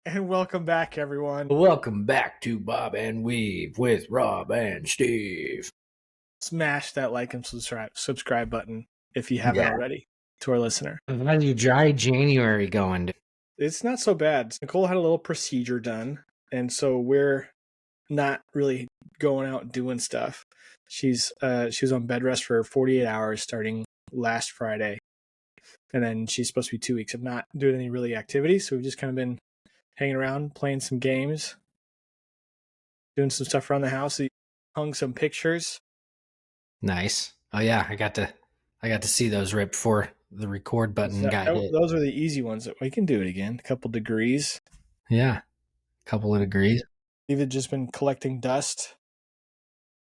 And welcome back, everyone. Welcome back to Bob and Weave with Rob and Steve. Smash that like and subscribe button if you haven't already to our listener. How's your dry January going? It's not so bad. Nicole had a little procedure done, and so we're not really going out and doing stuff. She was on bed rest for 48 hours starting last Friday, and then she's supposed to be 2 weeks of not doing any really activities. So we've just kind of been hanging around, playing some games, doing some stuff around the house. We hung some pictures. Nice. Oh yeah, I got to see those right before the record button got hit. Those are the easy ones. We can do it again. A couple degrees. Yeah, a couple of degrees. We've just been collecting dust.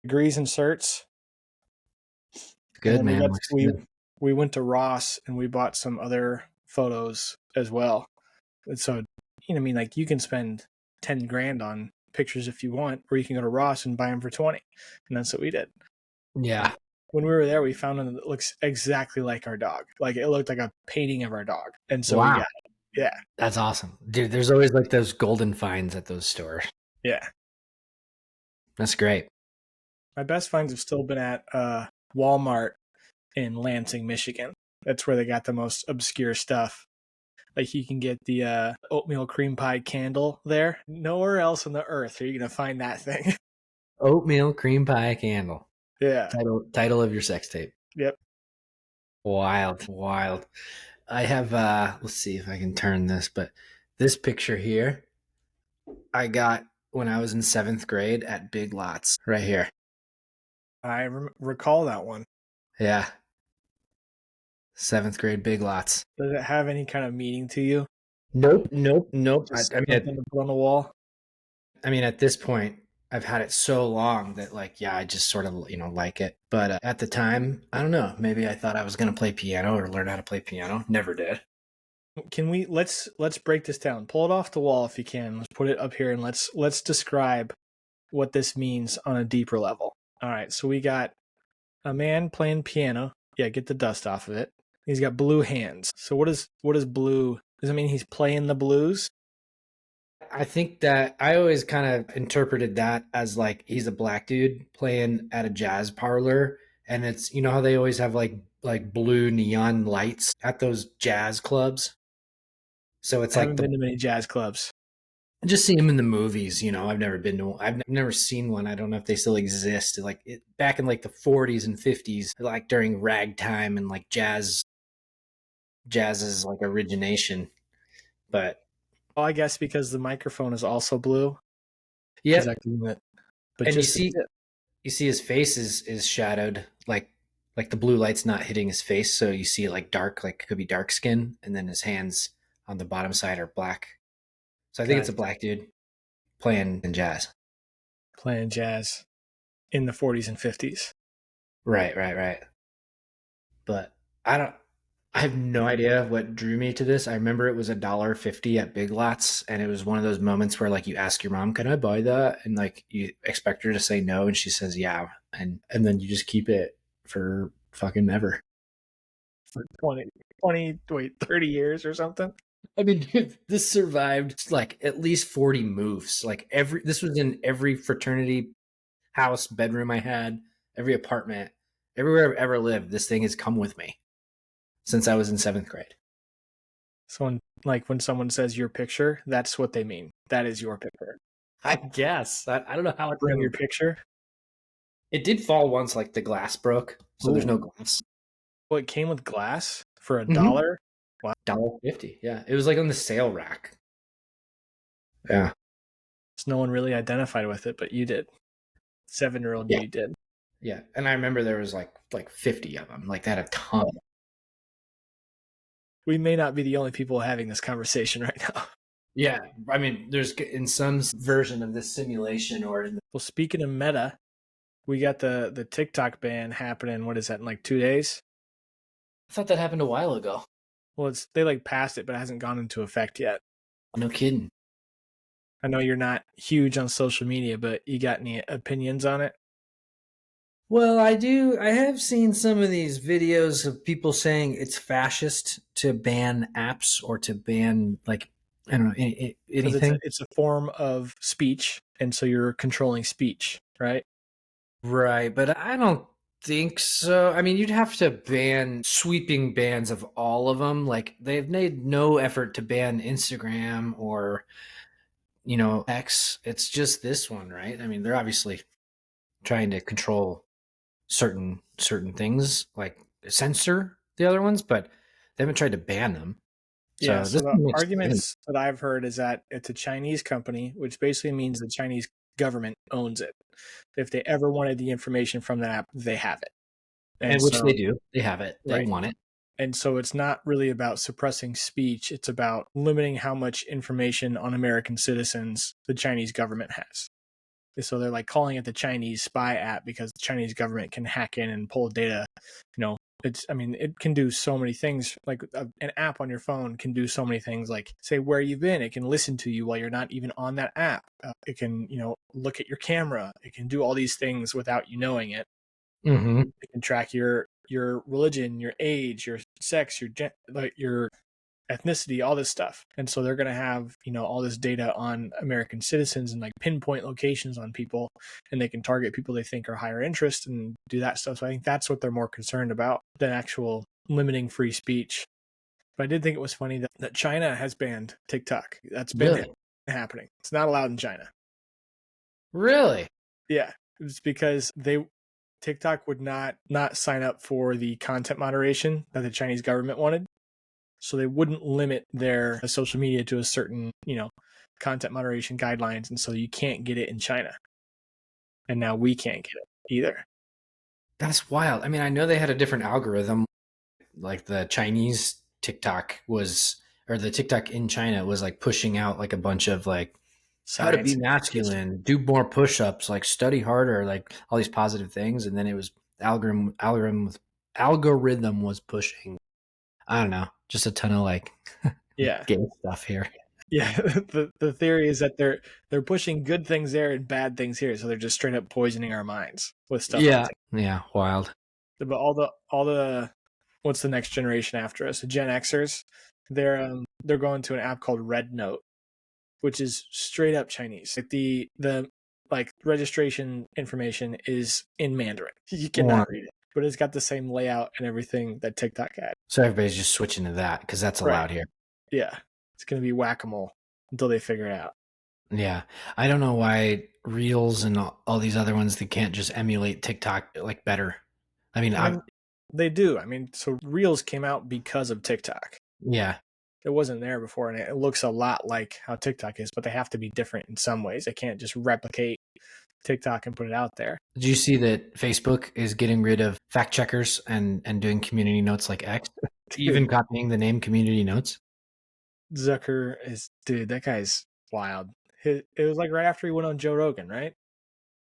Degrees inserts. Good, man. We went to Ross and we bought some other photos as well. And so, like you can spend 10 grand on pictures if you want, or you can go to Ross and buy them for 20. And that's what we did. Yeah. When we were there, we found one that looks exactly like our dog. Like it looked like a painting of our dog. And so we got it. Yeah. That's awesome. Dude, there's always like those golden finds at those stores. Yeah. That's great. My best finds have still been at Walmart in Lansing, Michigan. That's where they got the most obscure stuff. Like you can get the oatmeal cream pie candle there. Nowhere else on the earth are you going to find that thing. Oatmeal cream pie candle. Yeah. Title of your sex tape. Yep. Wild. I have, let's see if I can turn this, but this picture here, I got when I was in 7th grade at Big Lots right here. I recall that one. Yeah. 7th grade Big Lots. Does it have any kind of meaning to you? Nope. I mean, on the wall. I mean, at this point, I've had it so long that I just sort of, like it. But at the time, I don't know. Maybe I thought I was going to play piano or learn how to play piano. Never did. Can we let's break this down. Pull it off the wall if you can. Let's put it up here and let's describe what this means on a deeper level. All right, so we got a man playing piano. Yeah, get the dust off of it. He's got blue hands. So what is blue? Does it mean he's playing the blues? I think that I always kind of interpreted that as like he's a black dude playing at a jazz parlor, and it's how they always have like blue neon lights at those jazz clubs. So it's I haven't been to many jazz clubs. I just see them in the movies. I've never been to. I've never seen one. I don't know if they still exist. Back in like the 40s and 50s, like during ragtime and like jazz's like origination, but. Well, I guess because the microphone is also blue. Yeah. Exactly. But and you see his face is shadowed, like the blue light's not hitting his face, so you see like dark, like it could be dark skin, and then his hands on the bottom side are black. So I think it's a black dude playing jazz. Playing jazz in the 40s and 50s. Right. But I have no idea what drew me to this. I remember it was $1.50 at Big Lots, and it was one of those moments where like you ask your mom, "Can I buy that?" and like you expect her to say no, and she says yeah, and then you just keep it for fucking ever. For 30 years or something. I mean, dude, this survived like at least 40 moves. Like this was in every fraternity house, bedroom I had, every apartment, everywhere I've ever lived. This thing has come with me since I was in 7th grade. So when someone says your picture, that's what they mean. That is your picture. I guess. I don't know how it bring your picture. It did fall once, like the glass broke, so there's no glass. Well, it came with glass for $1? Wow. $1.50. Yeah, it was like on the sale rack. Yeah. So no one really identified with it, but you did. 7-year-old you did. Yeah, and I remember there was like 50 of them. Like they had a ton. We may not be the only people having this conversation right now. Yeah, I mean, there's in some version of this simulation or. Well, speaking of meta, we got the TikTok ban happening. What is that, in like 2 days? I thought that happened a while ago. Well, they like passed it, but it hasn't gone into effect yet. No kidding. I know you're not huge on social media, but you got any opinions on it? Well, I do. I have seen some of these videos of people saying it's fascist to ban apps or to ban, like, I don't know, Because anything. it's a form of speech, and so you're controlling speech, right? Right, but I don't think so. I mean, you'd have to ban sweeping bans of all of them. Like, they've made no effort to ban Instagram or, X. It's just this one, right? I mean, they're obviously trying to control certain things, like censor the other ones, but they haven't tried to ban them. Yeah. So So this the makes sense. arguments that I've heard is that it's a Chinese company, which basically means the Chinese government owns it. If they ever wanted the information from that app, they have it. And And which they so, do. They have it. They right. want it. And so it's not really about suppressing speech. It's about limiting how much information on American citizens the Chinese government has. So they're like calling it the Chinese spy app because the Chinese government can hack in and pull data. It can do so many things. Like an app on your phone can do so many things, like say where you've been. It can listen to you while you're not even on that app. It can, look at your camera. It can do all these things without you knowing it. Mm-hmm. It can track your religion, your age, your sex, your ethnicity, all this stuff. And so they're going to have, all this data on American citizens and like pinpoint locations on people, and they can target people they think are higher interest and do that stuff. So I think that's what they're more concerned about than actual limiting free speech. But I did think it was funny that China has banned TikTok. That's been Really? happening. It's not allowed in China. Really? Yeah. It's because TikTok would not sign up for the content moderation that the Chinese government wanted. So they wouldn't limit their social media to a certain, content moderation guidelines. And so you can't get it in China. And now we can't get it either. That's wild. I mean, I know they had a different algorithm. Like the Chinese TikTok was, or the TikTok in China was like pushing out like a bunch of like how to be masculine, do more push-ups, like study harder, like all these positive things. And then it was algorithm was pushing, I don't know, just a ton of like gay stuff here. Yeah, the theory is that they're pushing good things there and bad things here, so they're just straight up poisoning our minds with stuff. Yeah, wild. But all the what's the next generation after us? The Gen Xers, they're going to an app called Red Note, which is straight up Chinese. Like the like registration information is in Mandarin. You cannot read it, but it's got the same layout and everything that TikTok had. So everybody's just switching to that because that's allowed here. Yeah, it's going to be whack-a-mole until they figure it out. Yeah, I don't know why Reels and all these other ones, they can't just emulate TikTok like better. I mean, they do. I mean, so Reels came out because of TikTok. Yeah. It wasn't there before, and it looks a lot like how TikTok is, but they have to be different in some ways. They can't just replicate TikTok and put it out there. Did you see that Facebook is getting rid of fact checkers and doing community notes like X? Even copying the name community notes? Zucker that guy's wild. It was like right after he went on Joe Rogan, right?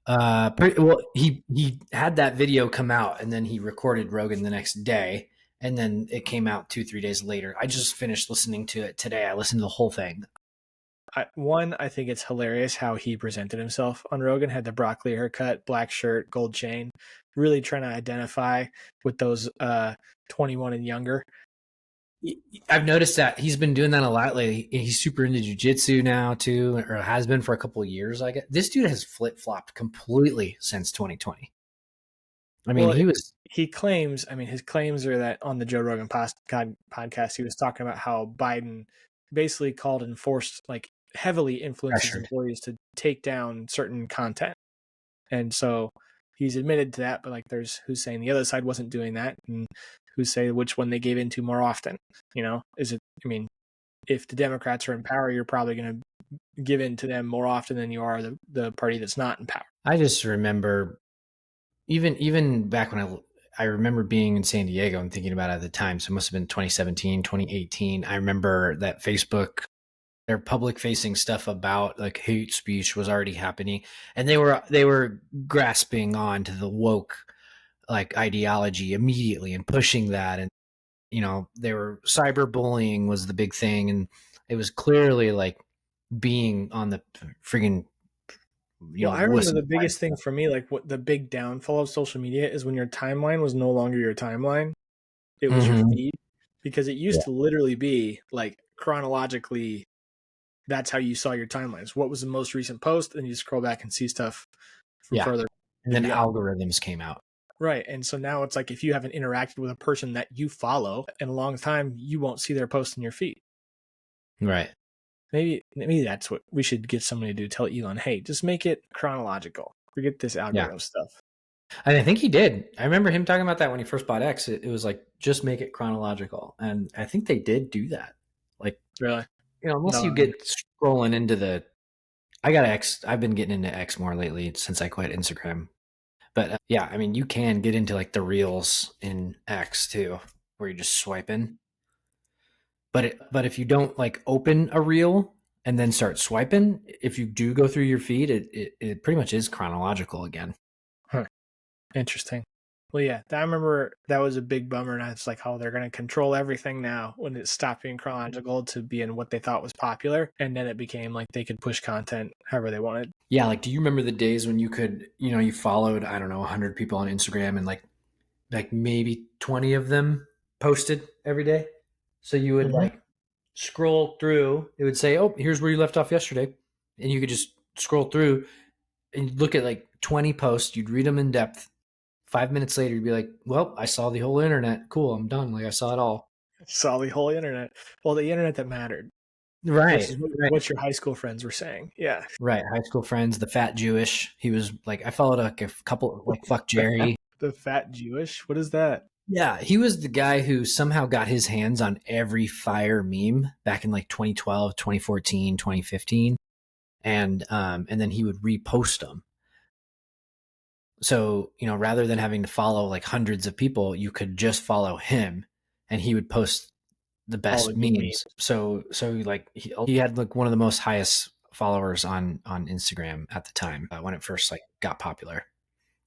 Well, he had that video come out, and then he recorded Rogan the next day, and then it came out 2-3 days later. I just finished listening to it today. I listened to the whole thing. I think it's hilarious how he presented himself on Rogan. Had the broccoli haircut, black shirt, gold chain, really trying to identify with those 21 and younger. I've noticed that he's been doing that a lot lately. He's super into jiu-jitsu now too, or has been for a couple of years. I guess this dude has flip-flopped completely since 2020. I mean, he claims, his claims are that on the Joe Rogan podcast, he was talking about how Biden basically called and forced, like heavily influenced his employees to take down certain content. And so he's admitted to that, but like there's who's saying the other side wasn't doing that, and who say which one they gave into more often. If the Democrats are in power, you're probably going to give in to them more often than you are the party that's not in power. I just remember even back when I remember being in San Diego and thinking about it at the time. So it must have been 2017, 2018. I remember that Facebook, their public facing stuff about like hate speech was already happening, and they were grasping on to the woke like ideology immediately and pushing that. And they were cyberbullying was the big thing, and it was clearly like being on the friggin' I remember the biggest thing for me, like what the big downfall of social media is when your timeline was no longer your timeline. It was your feed, because it used to literally be like chronologically. That's how you saw your timelines. What was the most recent post? And you scroll back and see stuff from further. And then algorithms came out. Right. And so now it's like if you haven't interacted with a person that you follow in a long time, you won't see their post in your feed. Right. Maybe that's what we should get somebody to do. Tell Elon, hey, just make it chronological. Forget this algorithm stuff. And I think he did. I remember him talking about that when he first bought X. It was like, just make it chronological. And I think they did do that. Like, really? Unless you get scrolling into I got X. I've been getting into X more lately since I quit Instagram. But I mean, you can get into like the reels in X too, where you're just swiping. But if you don't like open a reel and then start swiping, if you do go through your feed, it pretty much is chronological again. Huh. Interesting. Well, yeah, I remember that was a big bummer, and it's like, oh, they're going to control everything now, when it stopped being chronological to being what they thought was popular, and then it became like they could push content however they wanted. Yeah, like, do you remember the days when you could, you followed, I don't know, 100 people on Instagram, and like maybe 20 of them posted every day? So you would like scroll through, it would say, oh, here's where you left off yesterday, and you could just scroll through and look at like 20 posts, you'd read them in depth. 5 minutes later, you'd be like, well, I saw the whole internet. Cool, I'm done. Like, I saw it all. Saw the whole internet. Well, the internet that mattered. Right. What your high school friends were saying. Yeah. Right. High school friends, the fat Jewish. He was like, I followed a couple, like, fuck Jerry. The fat Jewish? What is that? Yeah. He was the guy who somehow got his hands on every fire meme back in like 2012, 2014, 2015. And then he would repost them. So, rather than having to follow like hundreds of people, you could just follow him and he would post the best memes. So like he had like one of the most highest followers on Instagram at the time when it first like got popular.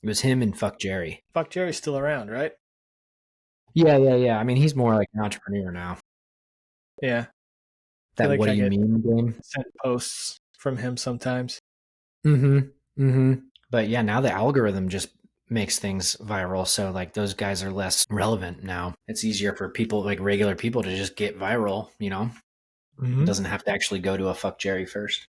It was him and Fuck Jerry. Fuck Jerry's still around, right? Yeah. I mean, he's more like an entrepreneur now. Yeah. That like what do you mean game? Sent posts from him sometimes. But yeah, now the algorithm just makes things viral. So like those guys are less relevant now. It's easier for people, like regular people, to just get viral, It doesn't have to actually go to a Fuck Jerry first.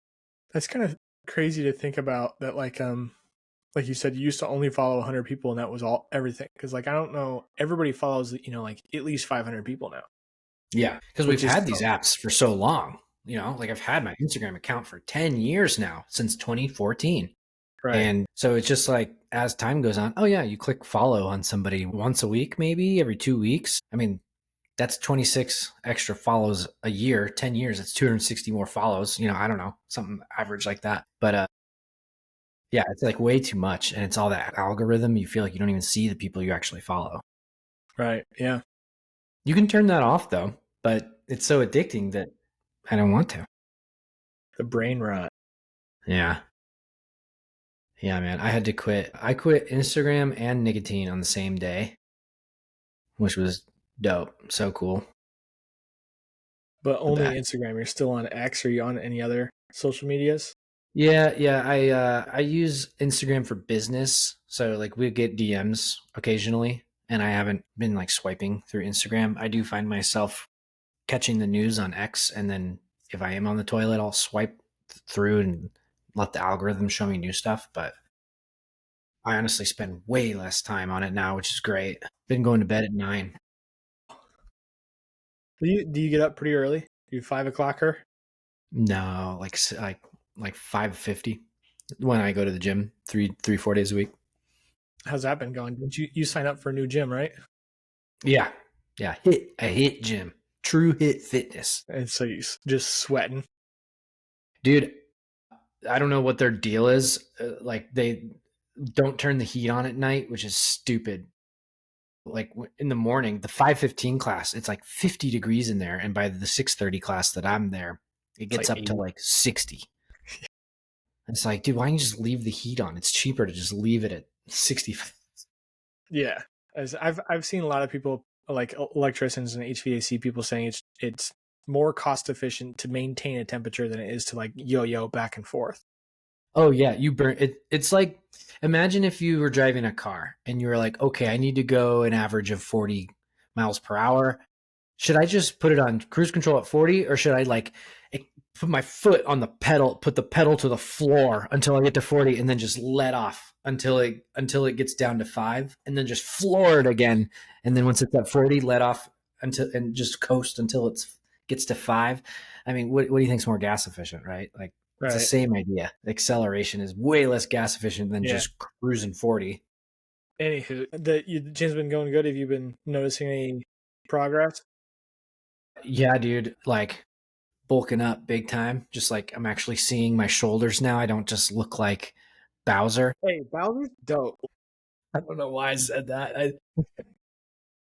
That's kind of crazy to think about that. Like you said, you used to only follow 100 people and that was everything. Cause like, I don't know, everybody follows, like at least 500 people now. Yeah. Cause we've had these apps for so long, like I've had my Instagram account for 10 years now, since 2014. Right. And so it's just like, as time goes on, oh yeah, you click follow on somebody once a week, maybe every 2 weeks. I mean, that's 26 extra follows a year, 10 years. It's 260 more follows. I don't know, something average like that. But yeah, it's like way too much. And it's all that algorithm. You feel like you don't even see the people you actually follow. Right. Yeah. You can turn that off though, but it's so addicting that I don't want to. The brain rot. Yeah. Yeah, man, I had to quit. I quit Instagram and nicotine on the same day, which was dope. So cool. But only Instagram. You're still on X. Or are you on any other social medias? Yeah. I use Instagram for business. So like we get DMs occasionally, and I haven't been like swiping through Instagram. I do find myself catching the news on X, and then if I am on the toilet, I'll swipe through and let the algorithm show me new stuff. But I honestly spend way less time on it now, which is great. Been going to bed at 9. Do you get up pretty early? Do you 5 o'clocker? No, like 5:50 when I go to the gym 4 days a week. How's that been going? Did you sign up for a new gym, right? Yeah. HIIT gym, True Hit Fitness. And so you just sweating, dude. I don't know what their deal is. Like they don't turn the heat on at night, which is stupid. Like in the morning, the 5:15 class, it's like 50 degrees in there. And by the 6:30 class that I'm there, it gets like up 80. To like 60. It's like, dude, why don't you just leave the heat on? It's cheaper to just leave it at 60. Yeah. As I've seen a lot of people like electricians and HVAC people saying it's more cost efficient to maintain a temperature than it is to like yo-yo back and forth. Oh yeah, you burn it. It's like, imagine if you were driving a car and you were like, okay, I need to go an average of 40 miles per hour. Should I just put it on cruise control at 40, or should I like put my foot on the pedal, put the pedal to the floor until I get to 40, and then just let off until it gets down to 5, and then just floor it again, and then once it's at 40, let off until and just coast until it gets to 5. I mean, what do you think is more gas efficient, right? Like it's the Right. same idea. Acceleration is way less gas efficient than Yeah. just cruising 40. Anywho, the gym's been going good. Have you been noticing any progress? Yeah, dude, like bulking up big time. Just like I'm actually seeing my shoulders now. I don't just look like Bowser. Hey, Bowser's dope. I don't know why I said that.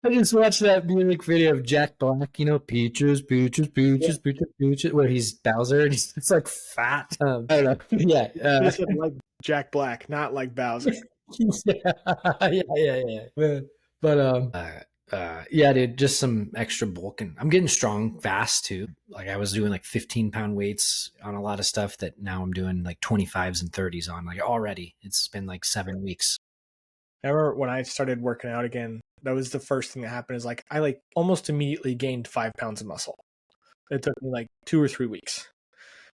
I just watched that music video of Jack Black, Peaches, Peaches, Yeah. Peaches, Peaches, Peaches, where he's Bowser and he's just like fat. I don't know. Yeah. You said like Jack Black, not like Bowser. yeah. But yeah, dude, just some extra bulk, and I'm getting strong fast too. Like I was doing like 15-pound weights on a lot of stuff that now I'm doing like 25s and 30s on. Like already, it's been like 7 weeks. I remember when I started working out again, that was the first thing that happened is like I like almost immediately gained 5 pounds of muscle. It took me like 2 or 3 weeks.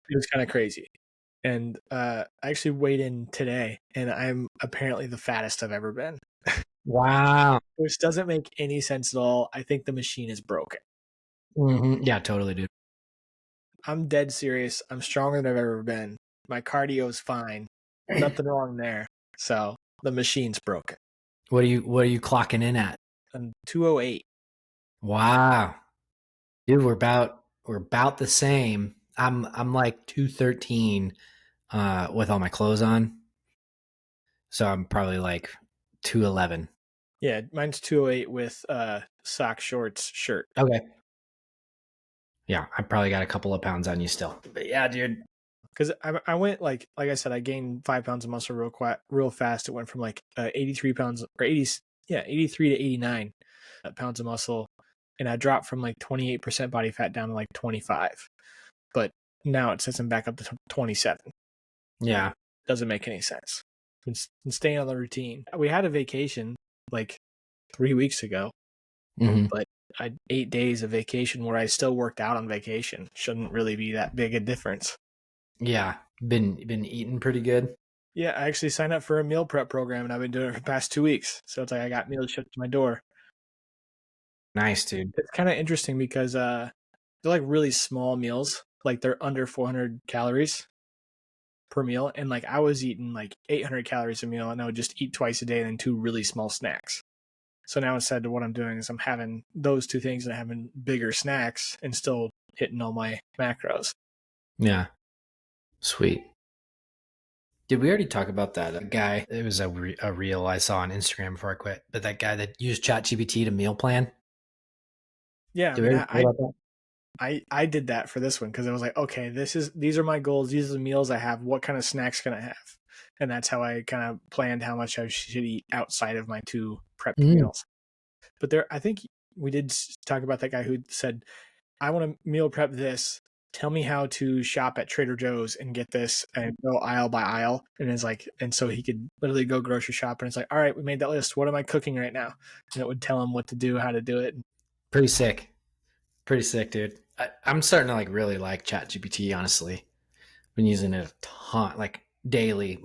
It was kind of crazy. And I actually weighed in today and I'm apparently the fattest I've ever been. Wow. Which doesn't make any sense at all. I think the machine is broken. Yeah, totally, dude. I'm dead serious. I'm stronger than I've ever been. My cardio is fine. Nothing wrong there. So the machine's broken. What are you clocking in at? I'm 208. Wow, dude, we're about the same. I'm like 213 with all my clothes on, so I'm probably like 211. Yeah, mine's 208 with sock shorts shirt. Okay. Yeah, I probably got a couple of pounds on you still. But yeah, dude. Because I went like I said, I gained 5 pounds of muscle real fast. It went from like 83 pounds or 83 to 89 pounds of muscle, and I dropped from like 28% body fat down to like 25. But now it sets I'm back up to 27. Yeah. Doesn't make any sense. And staying on the routine. We had a vacation like 3 weeks ago, but I had 8 days of vacation where I still worked out on vacation. Shouldn't really be that big a difference. Yeah. Been eating pretty good. Yeah, I actually signed up for a meal prep program and I've been doing it for the past 2 weeks. So it's like I got meals shipped to my door. Nice, dude. It's kind of interesting because they're like really small meals. Like they're under 400 calories per meal. And like I was eating like 800 calories a meal and I would just eat twice a day and then 2 really small snacks. So now instead of what I'm doing is I'm having those 2 things and having bigger snacks and still hitting all my macros. Yeah. Sweet. Did we already talk about that guy? It was a reel I saw on Instagram before I quit. But that guy that used ChatGPT to meal plan. Yeah, Did we already talk about that? I did that for this one because I was like, okay, these are my goals. These are the meals I have. What kind of snacks can I have? And that's how I kind of planned how much I should eat outside of my 2 prepped meals. But I think we did talk about that guy who said, I want to meal prep this. Tell me how to shop at Trader Joe's and get this and go aisle by aisle. And it's like, and so he could literally go grocery shop and it's like, all right, we made that list. What am I cooking right now? And it would tell him what to do, how to do it. Pretty sick. Pretty sick, dude. I'm starting to like really like ChatGPT, honestly. Been using it a ton, like daily,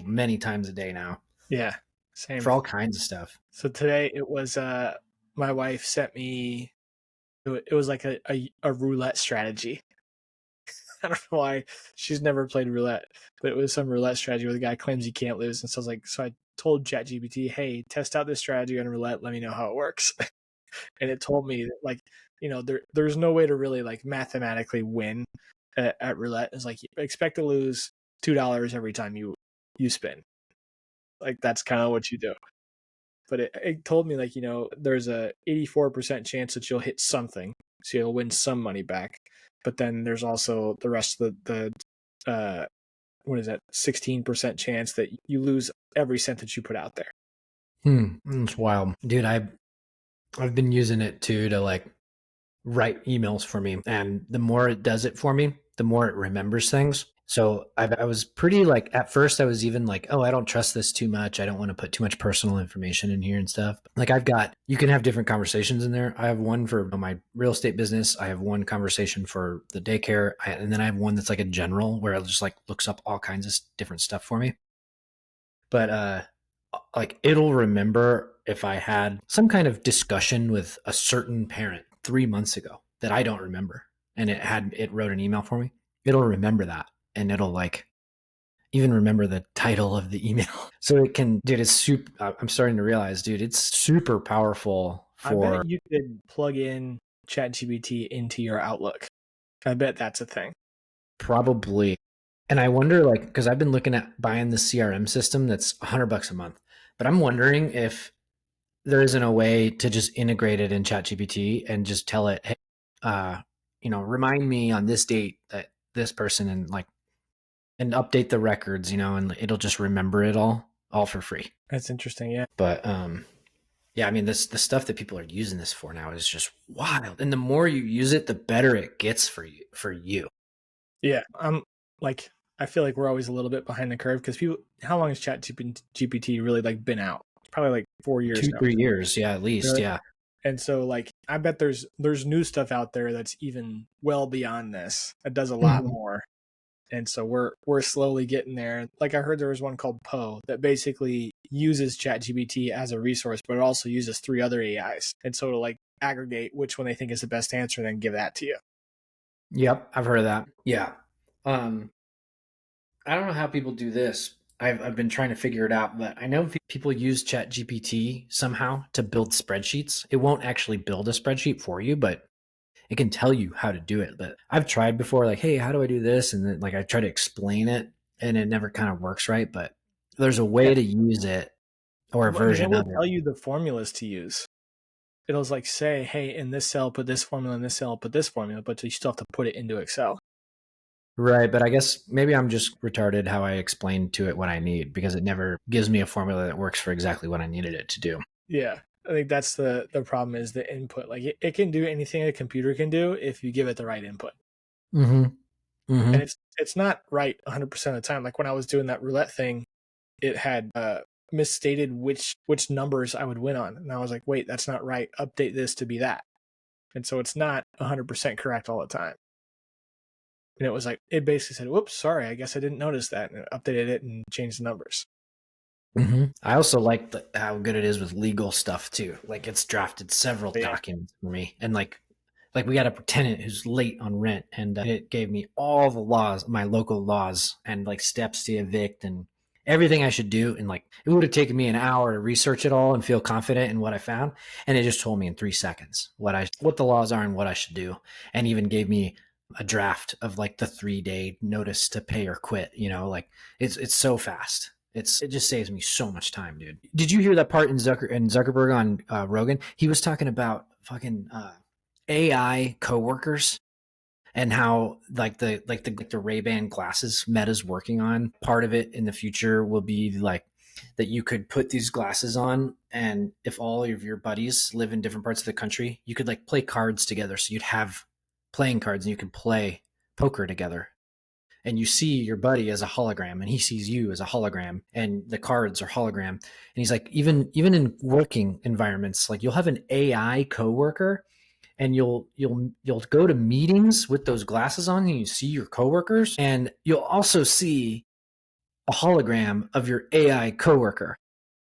many times a day now. Yeah, same. For all kinds of stuff. So today it was my wife sent me it was like a roulette strategy. I don't know why she's never played roulette, but it was some roulette strategy where the guy claims he can't lose. And so I was like, so I told ChatGPT, hey, test out this strategy on roulette, let me know how it works. And it told me that like, there's no way to really like mathematically win at roulette. It's like expect to lose $2 every time you spin. Like that's kind of what you do. But it told me like, there's a 84% chance that you'll hit something. So you'll win some money back. But then there's also the rest of the 16% chance that you lose every cent that you put out there. It's wild. Dude, I've been using it too to like write emails for me. And the more it does it for me, the more it remembers things. So I was pretty like, at first I was even like, oh, I don't trust this too much. I don't want to put too much personal information in here and stuff. Like you can have different conversations in there. I have one for my real estate business. I have one conversation for the daycare. And then I have one that's like a general where it just like looks up all kinds of different stuff for me. But like it'll remember if I had some kind of discussion with a certain parent 3 months ago that I don't remember, and it wrote an email for me. It'll remember that, and it'll like even remember the title of the email. So it can, dude. It's super. I'm starting to realize, dude, it's super powerful I bet for. you could plug in ChatGPT into your Outlook. I bet that's a thing. Probably. And I wonder, like, because I've been looking at buying the CRM system that's $100 a month, but I'm wondering if there isn't a way to just integrate it in ChatGPT and just tell it, hey, remind me on this date that this person and update the records, and it'll just remember it all for free. That's interesting. Yeah. But yeah, I mean, the stuff that people are using this for now is just wild. And the more you use it, the better it gets for you. Yeah. I feel like we're always a little bit behind the curve because how long has ChatGPT really like been out? It's probably like 4 years 2-3 years. Yeah, at least. Really? Yeah. And so like, I bet there's new stuff out there that's even well beyond this. It does a lot more. And so we're slowly getting there. Like I heard there was one called Poe that basically uses ChatGPT as a resource, but it also uses 3 other AIs. And so to like aggregate which one they think is the best answer and then give that to you. Yep, I've heard of that. Yeah. I don't know how people do this. I've been trying to figure it out, but I know people use ChatGPT somehow to build spreadsheets. It won't actually build a spreadsheet for you, but it can tell you how to do it. But I've tried before, like, hey, how do I do this? And then like I try to explain it and it never kind of works right. But there's a way to use it or a version it of will it. tell you the formulas to use. It'll like say, hey, in this cell, put this formula, in this cell, put this formula, but you still have to put it into Excel. Right, but I guess maybe I'm just retarded how I explain to it what I need because it never gives me a formula that works for exactly what I needed it to do. Yeah, I think that's the problem is the input. Like it can do anything a computer can do if you give it the right input. Mm-hmm. Mm-hmm. And it's not right 100% of the time. Like when I was doing that roulette thing, it had misstated which numbers I would win on, and I was like, wait, that's not right. Update this to be that. And so it's not 100% correct all the time. And it was like, it basically said, whoops, sorry, I guess I didn't notice that. And it updated it and changed the numbers. Mm-hmm. I also like how good it is with legal stuff too. Like it's drafted several documents for me. And like we got a tenant who's late on rent and it gave me all the laws, my local laws and like steps to evict and everything I should do. And like, it would have taken me an hour to research it all and feel confident in what I found. And it just told me in 3 seconds what the laws are and what I should do. And even gave me a draft of like the 3-day notice to pay or quit, like it's so fast. It just saves me so much time, dude. Did you hear that part in Zuckerberg on Rogan? He was talking about fucking AI coworkers and how like the Ray-Ban glasses Meta's working on. Part of it in the future will be like that you could put these glasses on, and if all of your buddies live in different parts of the country, you could like play cards together. So you'd have playing cards and you could play poker together. And you see your buddy as a hologram and he sees you as a hologram and the cards are hologram. And he's like, even in working environments, like you'll have an AI coworker and you'll go to meetings with those glasses on and you see your coworkers and you'll also see a hologram of your AI coworker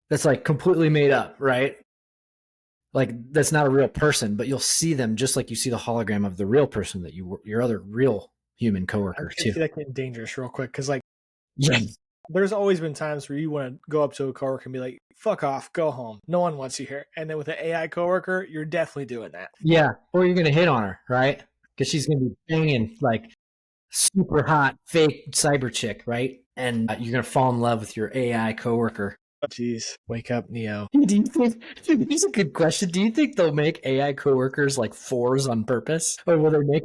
that's like completely made up, right? Like that's not a real person, but you'll see them just like you see the hologram of the real person that your other real human coworker too. I see that getting dangerous real quick because like there's always been times where you want to go up to a coworker and be like, fuck off, go home. No one wants you here. And then with an AI coworker, you're definitely doing that. Yeah. Or you're going to hit on her, right? Because she's going to be banging like super hot fake cyber chick, right? And you're going to fall in love with your AI coworker. Oh, jeez. Wake up, Neo. Do you think, here's a good question. Do you think they'll make AI coworkers like 4s on purpose? Or will they make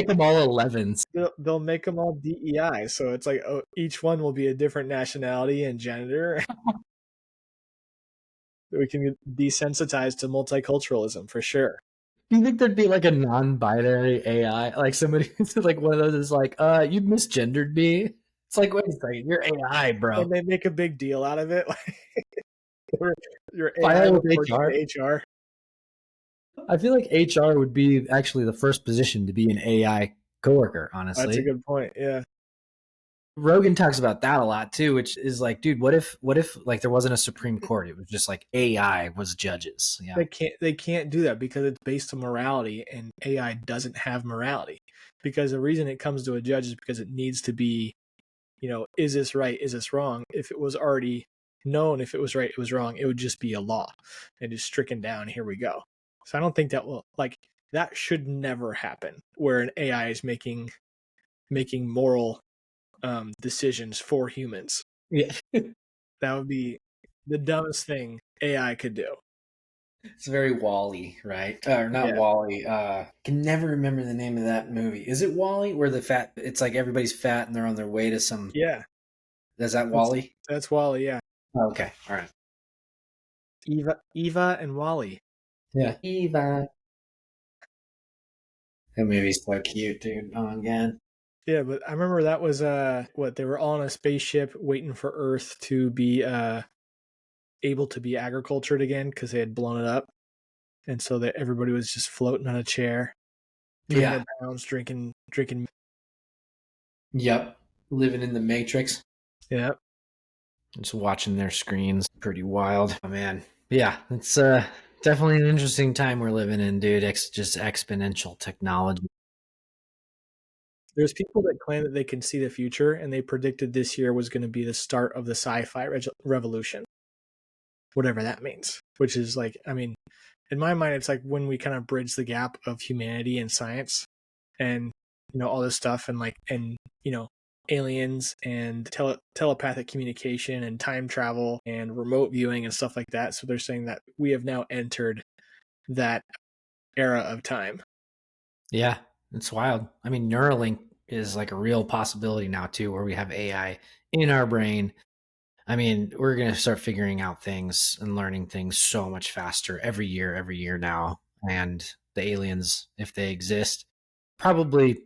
them all 11s? They'll make them all DEI. So it's like each one will be a different nationality and gender. We can get desensitized to multiculturalism for sure. Do you think there'd be like a non-binary AI, like somebody like one of those is like, you misgendered me? It's like, wait a second, you're AI, bro. And they make a big deal out of it. Your AI File with reports HR. to HR. I feel like HR would be actually the first position to be an AI coworker, That's a honestly. good point. Yeah. Rogan talks about that a lot too, which is like, dude, what if like there wasn't a Supreme Court? It was just like AI was judges. Yeah. They can't do that because it's based on morality, and AI doesn't have morality. Because the reason it comes to a judge is because it needs to be, is this right? Is this wrong? If it was already known, if it was right, it was wrong, it would just be a law and just stricken down. Here we go. So I don't think that should never happen where an AI is making moral decisions for humans. Yeah. That would be the dumbest thing AI could do. It's very Wall-E, right? Or not Yeah. Wall-E. Can never remember the name of that movie. Is it Wall-E? Where it's like everybody's fat and they're on their way to some. Yeah. Is that That's, Wall-E? that's Wally. Yeah. Oh, okay, all right. Eva and Wally. Yeah, Eva. That movie's so cute, dude. Oh, again. Yeah, but I remember that was what they were all on a spaceship waiting for Earth to be able to be agricultured again because they had blown it up, and so that everybody was just floating on a chair, 300 pounds, drinking. Yep. Living in the Matrix. Yeah, Just watching their screens. Pretty wild. Oh, man. Yeah, it's definitely an interesting time we're living in, dude. Just exponential technology. there's people that claim that they can see the future, and they predicted this year was going to be the start of the sci-fi revolution, whatever that means. Which is like, I mean, in my mind, it's like when we kind of bridge the gap of humanity and science, and all this stuff, and aliens and telepathic communication and time travel and remote viewing and stuff like that. So they're saying that we have now entered that era of time. Yeah, it's wild. I mean, Neuralink is like a real possibility now too, where we have AI in our brain. I mean, we're going to start figuring out things and learning things so much faster every year now. And the aliens, if they exist, probably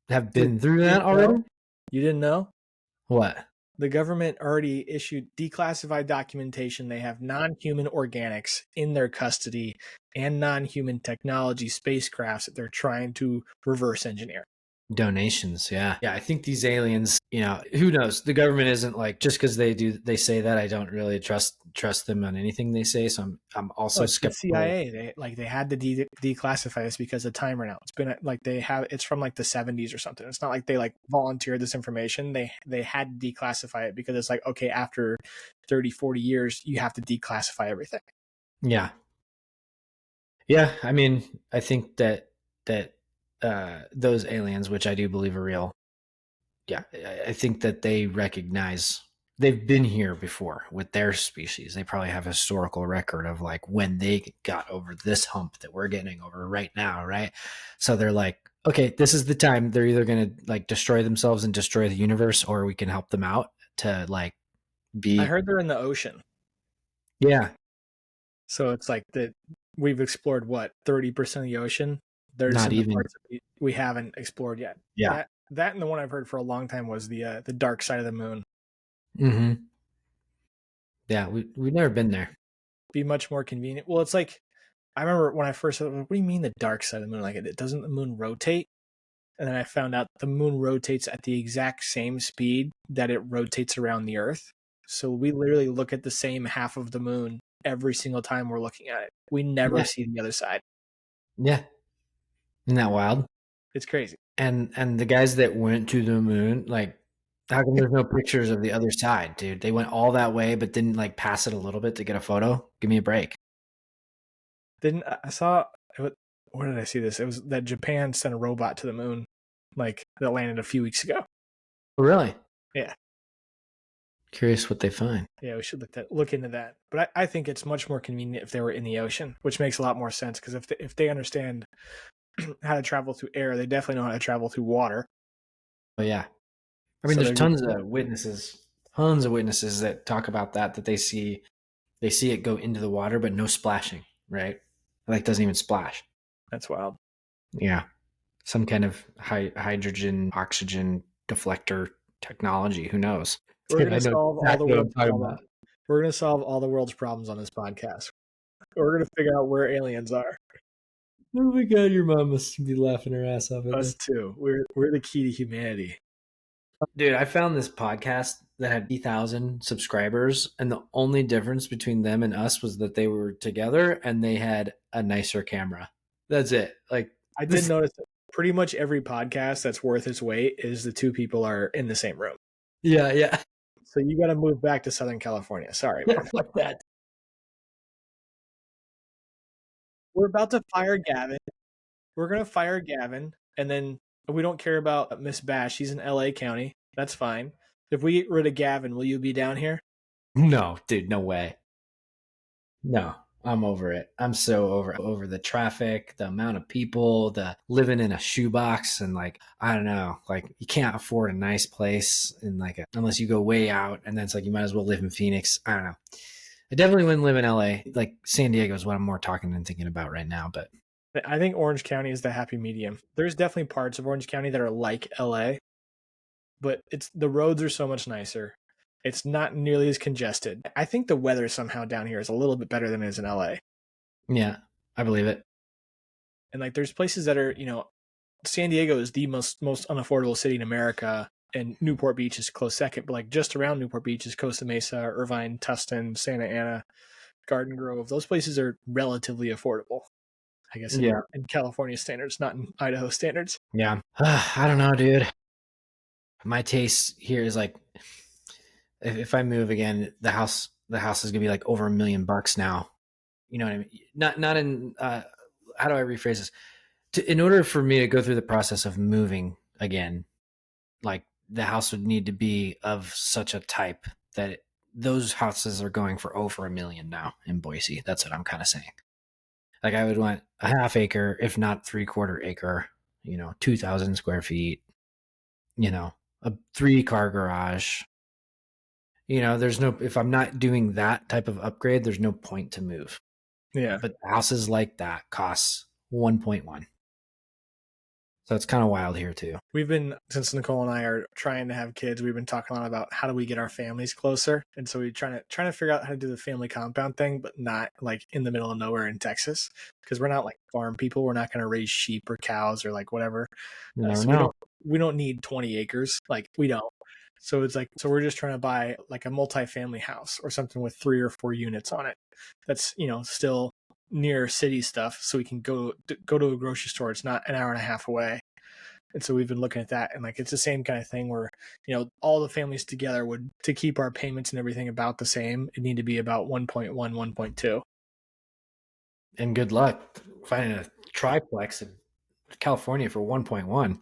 have been through that already. You didn't know? What? The government already issued declassified documentation. They have non-human organics in their custody and non-human technology spacecrafts that they're trying to reverse engineer. Donations, yeah. I think these aliens, who knows? The government isn't like, just because they say that, I don't really trust them on anything they say. So I'm also skeptical. The CIA, they had to declassify this because of time right now. It's been like it's from like the 70s or something. It's not like they like volunteered this information. They had to declassify it because it's like, okay, after 30, 40 years, you have to declassify everything. Yeah. I mean, I think that those aliens, which I do believe are real, I think that they recognize they've been here before with their species. They probably have a historical record of like when they got over this hump that we're getting over right now, right? So they're like, okay, this is the time. They're either going to like destroy themselves and destroy the universe, or we can help them out to like be. I heard they're in the ocean. Yeah. So it's like that we've explored what, 30% of the ocean. There's not even parts we haven't explored yet. Yeah. That and the one I've heard for a long time was the dark side of the moon. Mm-hmm. Yeah, we've never been there. Be much more convenient. Well, it's like I remember when I first said, what do you mean the dark side of the moon? Like, it doesn't the moon rotate? And then I found out the moon rotates at the exact same speed that it rotates around the Earth. So we literally look at the same half of the moon every single time we're looking at it. We never see the other side. Yeah. Isn't that wild? It's crazy. And the guys that went to the moon, like, how come there's no pictures of the other side, dude? They went all that way, but didn't like pass it a little bit to get a photo. Give me a break. I saw, where did I see this? It was that Japan sent a robot to the moon, like that landed a few weeks ago. Oh, really? Yeah. Curious what they find. Yeah, we should look into that. But I think it's much more convenient if they were in the ocean, which makes a lot more sense because if they understand how to travel through air, they definitely know how to travel through water. Oh yeah. I mean, there's tons of witnesses that talk about that they see they see it go into the water, but no splashing, right? Like doesn't even splash. That's wild. Yeah. Some kind of hydrogen, oxygen deflector technology. Who knows? We're gonna I know solve all the exactly what I'm world's talking problems. about. We're gonna solve all the world's problems on this podcast. We're gonna figure out where aliens are. Oh my god, your mom must be laughing her ass off at Us this. too. We're the key to humanity. Dude, I found this podcast that had 3,000 subscribers, and the only difference between them and us was that they were together and they had a nicer camera. That's it. Like I did notice that pretty much every podcast that's worth its weight is the two people are in the same room. Yeah. So you got to move back to Southern California. Sorry, man. Fuck that. We're about to fire Gavin. We're gonna fire Gavin, and then we don't care about Miss Bash. She's in LA County. That's fine. If we get rid of Gavin, will you be down here? No, dude, no way. No, I'm over it. I'm so over the traffic, the amount of people, the living in a shoebox, and like I don't know, like you can't afford a nice place in unless you go way out, and then it's like you might as well live in Phoenix. I don't know. I definitely wouldn't live in LA. Like San Diego is what I'm more talking and thinking about right now, but I think Orange County is the happy medium. There's definitely parts of Orange County that are like LA, but the roads are so much nicer. It's not nearly as congested. I think the weather somehow down here is a little bit better than it is in LA. yeah, I believe it. And like there's places that are, San Diego is the most unaffordable city in America, and Newport Beach is close second, but like just around Newport Beach is Costa Mesa, Irvine, Tustin, Santa Ana, Garden Grove. Those places are relatively affordable, I guess, in California standards, not in Idaho standards. Yeah. I don't know, dude. My taste here is like if I move again, the house is gonna be like over $1 million now. You know what I mean? Not in how do I rephrase this? In order for me to go through the process of moving again, like the house would need to be of such a type that those houses are going for over $1 million now in Boise. That's what I'm kind of saying. Like I would want a half acre, if not 3/4 acre, 2,000 square feet, a 3-car garage. There's no, if I'm not doing that type of upgrade, there's no point to move. Yeah. But houses like that costs 1.1. So it's kind of wild here too. We've been, since Nicole and I are trying to have kids, we've been talking a lot about how do we get our families closer. And so we're trying to figure out how to do the family compound thing, but not like in the middle of nowhere in Texas, because we're not like farm people. We're not going to raise sheep or cows or like whatever. So we don't need 20 acres. Like we don't. So it's like, so we're just trying to buy like a multi-family house or something with 3 or 4 units on it. That's, still near city stuff, so we can go to a grocery store. It's not an hour and a half away. And so we've been looking at that, and like it's the same kind of thing where all the families together would, to keep our payments and everything about the same, it need to be about 1.1 1.2. And good luck finding a triplex in California for 1.1.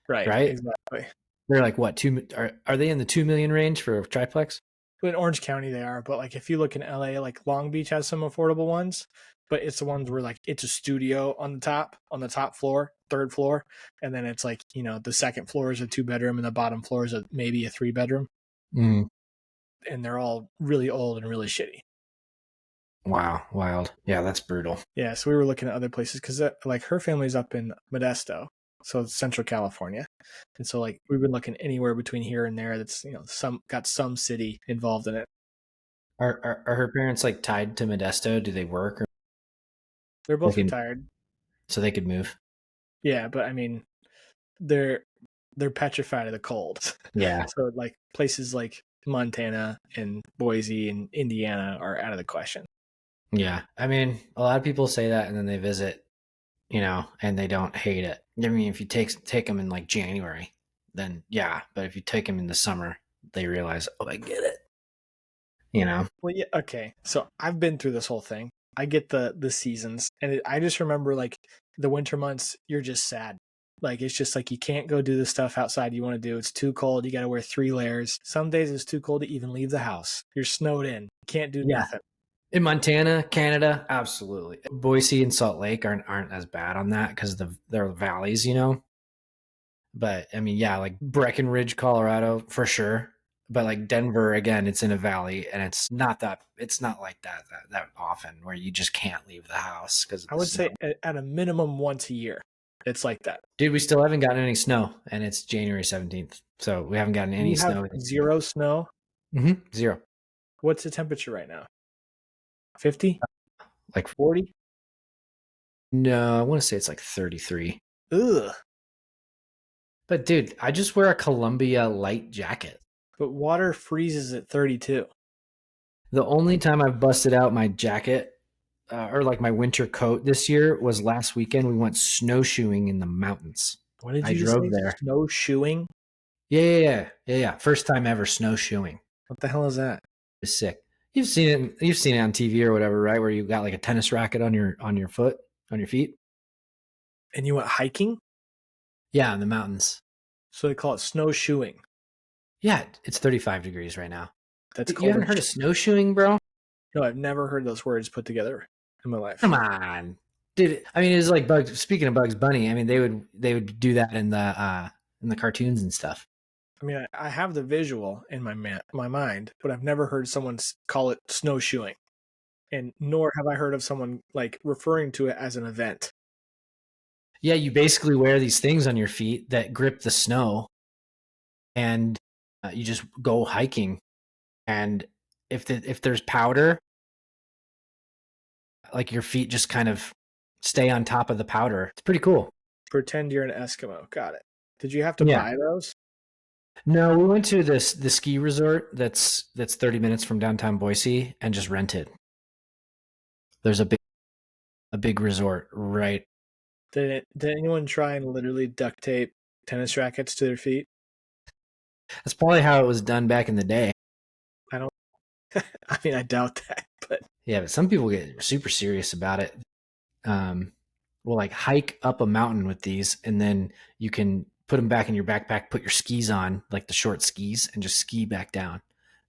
Right, exactly. They're like what, are they in the 2 million range for a triplex? In Orange County they are, but like if you look in LA, like Long Beach has some affordable ones, but it's the ones where like it's a studio on the top floor, 3rd floor, and then it's like the 2nd floor is a 2-bedroom and the bottom floor is maybe a 3-bedroom. And they're all really old and really shitty. Wow, wild. Yeah, that's brutal. Yeah, so we were looking at other places because like her family's up in Modesto, so it's Central California, and so like we've been looking anywhere between here and there that's got some city involved in it. Are her parents like tied to Modesto? Do they work? Or they're both retired, so they could move. Yeah, but I mean, they're petrified of the cold. Yeah. So like places like Montana and Boise and Indiana are out of the question. Yeah, I mean, a lot of people say that and then they visit, and they don't hate it. I mean, if you take them in like January, then yeah, but if you take them in the summer, they realize, oh, I get it. Well, yeah, okay. So I've been through this whole thing. I get the seasons, and I just remember like the winter months, you're just sad. Like it's just like you can't go do the stuff outside you want to do. It's too cold. You got to wear 3 layers. Some days it's too cold to even leave the house. You're snowed in. You can't do nothing. In Montana, Canada, absolutely. Boise and Salt Lake aren't as bad on that because they're valleys, But I mean, yeah, like Breckenridge, Colorado, for sure. But like Denver, again, it's in a valley, and it's not like that often where you just can't leave the house because of I the would snow. say at a minimum once a year. It's like that. Dude, we still haven't gotten any snow, and it's January 17th, so we haven't gotten any You have snow this year. zero snow. Zero. What's the temperature right now? 50? Like 40? no, I want to say it's like 33. Ugh. But dude, I just wear a Columbia light jacket. But water freezes at 32. The only time I've busted out my jacket or like my winter coat this year was last weekend. We went snowshoeing in the mountains. What did I you just drove say? there. Snowshoeing? Yeah. First time ever snowshoeing. What the hell is that? It's sick. You've seen it. You've seen it on TV or whatever, right? Where you got like a tennis racket on your foot, on your feet. And you went hiking? Yeah, in the mountains. So they call it snowshoeing. Yeah, it's 35 degrees right now. That's You haven't heard of snowshoeing, bro? No, I've never heard those words put together in my life. Come on, dude. I mean, it's like Bugs. Speaking of Bugs Bunny, I mean, they would do that in the cartoons and stuff. I mean, I have the visual in my mind, but I've never heard someone call it snowshoeing, and nor have I heard of someone like referring to it as an event. Yeah, you basically wear these things on your feet that grip the snow, and you just go hiking. And if there's powder, like your feet just kind of stay on top of the powder. It's pretty cool. Pretend you're an Eskimo. Got it. Did you have to buy those? No, we went to the ski resort that's 30 minutes from downtown Boise and just rented. There's a big resort right. Did anyone try and literally duct tape tennis rackets to their feet? That's probably how it was done back in the day. I don't. I mean, I doubt that, but yeah, but some people get super serious about it. We'll like hike up a mountain with these, and then you can put them back in your backpack, put your skis on, like the short skis, and just ski back down.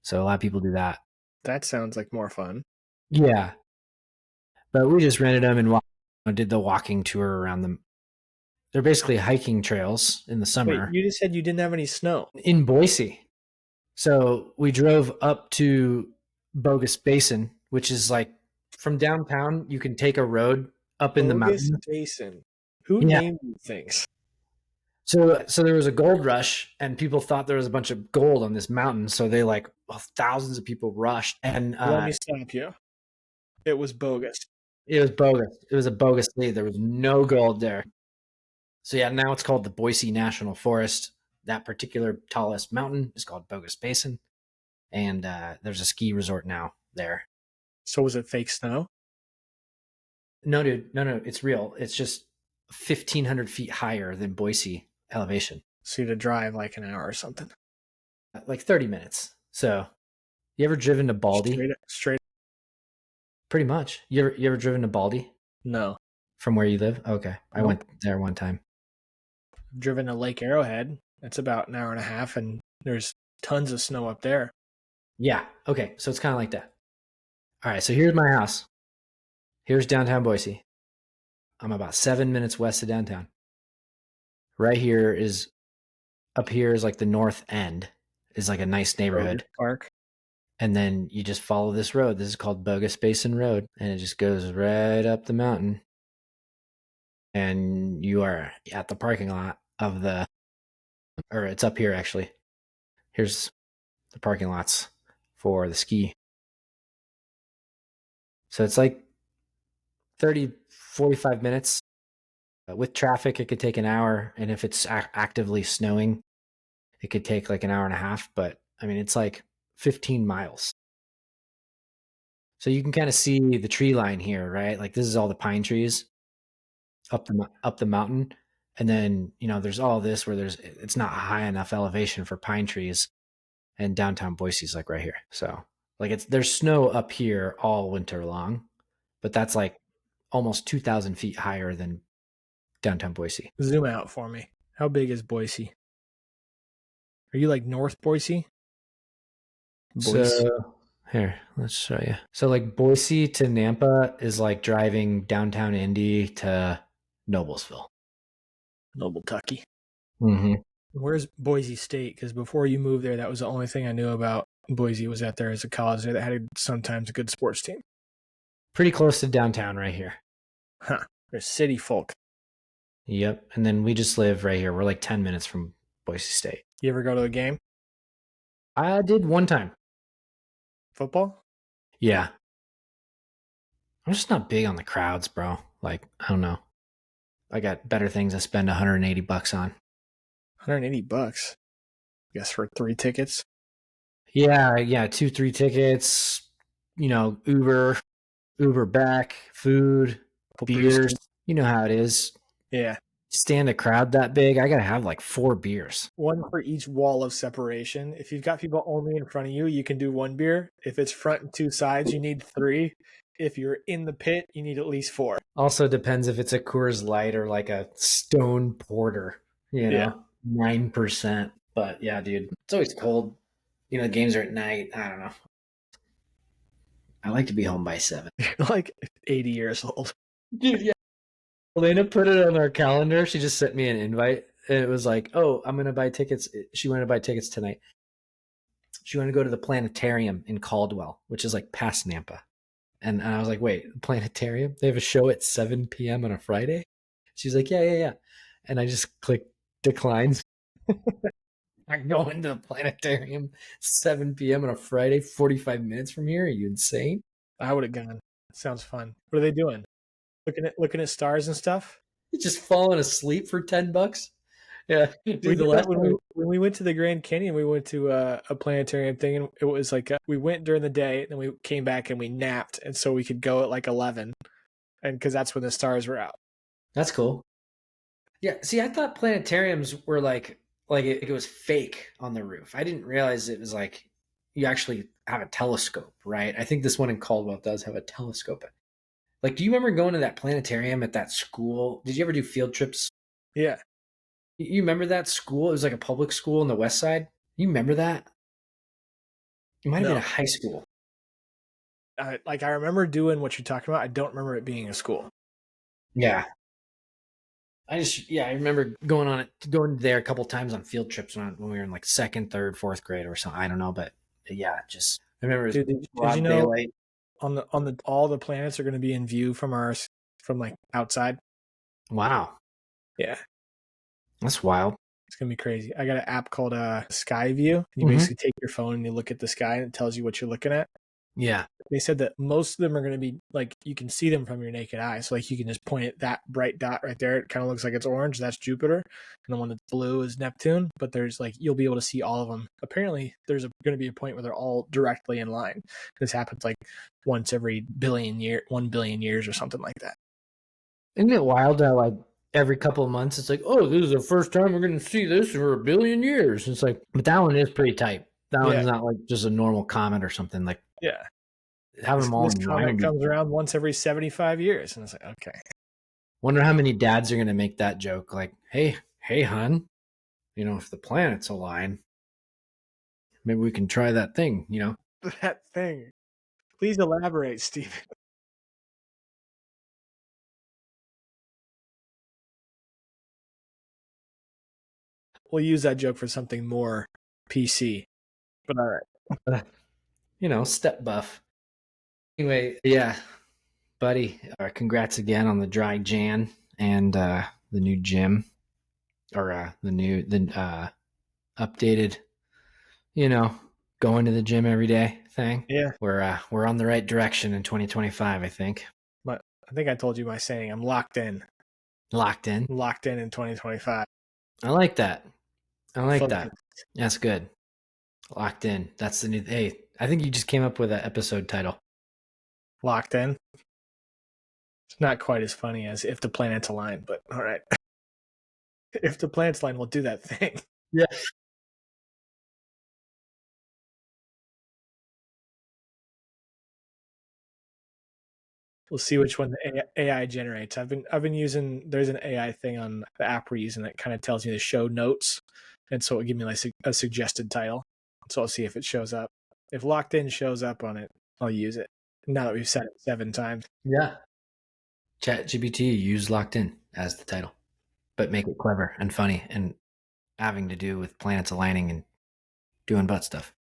So a lot of people do that. That sounds like more fun. Yeah. But we just rented them and did the walking tour around them. They're basically hiking trails in the summer. Wait, you just said you didn't have any snow. In Boise. So we drove up to Bogus Basin, which is like from downtown, you can take a road up in the mountains. Bogus Basin. Who named these things? So there was a gold rush, and people thought there was a bunch of gold on this mountain. So they thousands of people rushed. And let me stop you. It was bogus. It was bogus. It was a bogus lead. There was no gold there. So yeah, now it's called the Boise National Forest. That particular tallest mountain is called Bogus Basin, and there's a ski resort now there. So was it fake snow? No, dude. No. It's real. It's just 1,500 feet higher than Boise elevation. So you had to drive like an hour or something. Like 30 minutes. So you ever driven to Baldy? Straight. Pretty much. You ever driven to Baldy? No. From where you live? Okay. I went there one time. I've driven to Lake Arrowhead. It's about an hour and a half, and there's tons of snow up there. Yeah. Okay. So it's kind of like that. All right. So here's my house. Here's downtown Boise. I'm about 7 minutes west of downtown. Right here is like the north end is like a nice neighborhood. Park. And then you just follow this road. This is called Bogus Basin Road, and it just goes right up the mountain. And you are at the parking lot of or it's up here actually. Here's the parking lots for the ski. So it's like 30, 45 minutes. With traffic, it could take an hour. And if it's actively snowing, it could take like an hour and a half. But I mean, it's like 15 miles. So you can kind of see the tree line here, right? Like this is all the pine trees up the mountain. And then, there's all this where it's not high enough elevation for pine trees. And downtown Boise is like right here. So like there's snow up here all winter long, but that's like almost 2,000 feet higher than downtown Boise. Zoom out for me. How big is Boise? Are you like North Boise? So here, let's show you. So like Boise to Nampa is like driving downtown Indy to Noblesville. Noble Tucky. Mm-hmm. Where's Boise State? Because before you moved there, that was the only thing I knew about Boise was that there is a college there that had sometimes a good sports team. Pretty close to downtown right here. Huh. There's city folk. Yep. And then we just live right here. We're like 10 minutes from Boise State. You ever go to a game? I did one time. Football? Yeah. I'm just not big on the crowds, bro. Like, I don't know. I got better things to spend $180 on. $180. I guess for 3 tickets. Yeah, 2, 3 tickets, Uber back, food, beers. You know how it is. Yeah. Stand a crowd that big, I gotta have like 4 beers. One for each wall of separation. If you've got people only in front of you, you can do 1 beer. If it's front and 2 sides, you need 3. If you're in the pit, you need at least 4. Also depends if it's a Coors Light or like a Stone Porter, 9%. But yeah, dude, it's always cold. Games are at night. I don't know. I like to be home by 7. You're like 80 years old. Dude, yeah. Elena put it on our calendar. She just sent me an invite. And it was like, oh, I'm going to buy tickets. She wanted to buy tickets tonight. She wanted to go to the planetarium in Caldwell, which is like past Nampa. And I was like, wait, the planetarium? They have a show at 7 p.m. on a Friday? She's like, yeah. And I just clicked declines. I'm going to the planetarium 7 p.m. on a Friday, 45 minutes from here. Are you insane? I would have gone. Sounds fun. What are they doing? Looking at stars and stuff? You're just falling asleep for $10? Yeah. Dude, when we went to the Grand Canyon, we went to a planetarium thing, and it was like we went during the day, then we came back and we napped, and so we could go at like 11, and because that's when the stars were out. That's cool. Yeah, see, I thought planetariums were like it was fake on the roof. I didn't realize it was like you actually have a telescope, right? I think this one in Caldwell does have a telescope. Like, do you remember going to that planetarium at that school? Did you ever do field trips? Yeah. You remember that school? It was like a public school on the west side. You remember that? It might have been a high school. I remember doing what you're talking about. I don't remember it being a school. Yeah. I remember going there a couple times on field trips when we were in like 2nd, 3rd, 4th grade or something. I don't know, but yeah, just I remember. Did you know daylight. on all the planets are going to be in view from like outside? Wow. Yeah. That's wild. It's going to be crazy. I got an app called Sky View. You basically take your phone and you look at the sky and it tells you what you're looking at. Yeah. They said that most of them are going to be like, you can see them from your naked eye. So like you can just point at that bright dot right there. It kind of looks like it's orange. That's Jupiter. And the one that's blue is Neptune. But there's like, you'll be able to see all of them. Apparently there's going to be a point where they're all directly in line. This happens like once every 1 billion years or something like that. Isn't it wild that like every couple of months it's like, oh, this is the first time we're going to see this for 1 billion years. It's like, but that one is pretty tight. That one's not like just a normal comet or something. Like, yeah. Having them all this comet comes around once every 75 years. And it's like, okay. Wonder how many dads are going to make that joke. Like, hey, hun, if the planets align, maybe we can try that thing, That thing. Please elaborate, Steven. We'll use that joke for something more PC. But all right. Step buff. Anyway, yeah, buddy, congrats again on the dry Jan and the new gym, or the updated, going to the gym every day thing. Yeah, we're on the right direction in 2025, I think. But I think I told you my saying. I'm locked in. Locked in in 2025. I like that. That's good. Locked in. That's the new. Hey, I think you just came up with an episode title. Locked in. It's not quite as funny as If the Planets Align, but all right. If the planets align, we'll do that thing. Yeah. We'll see which one the AI generates. I've been using. There's an AI thing on the app we're using that kind of tells me to show notes, and so it'll give me like a suggested title. So I'll see if it shows up. If Locked In shows up on it, I'll use it. Now that we've said it 7 times. Yeah. ChatGPT use Locked In as the title, but make it clever and funny and having to do with planets aligning and doing butt stuff.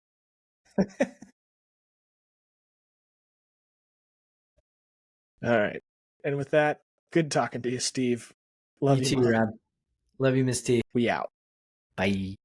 All right. And with that, good talking to you, Steve. Love you, too, Mom. Rob. Love you, Miss T. We out. Bye.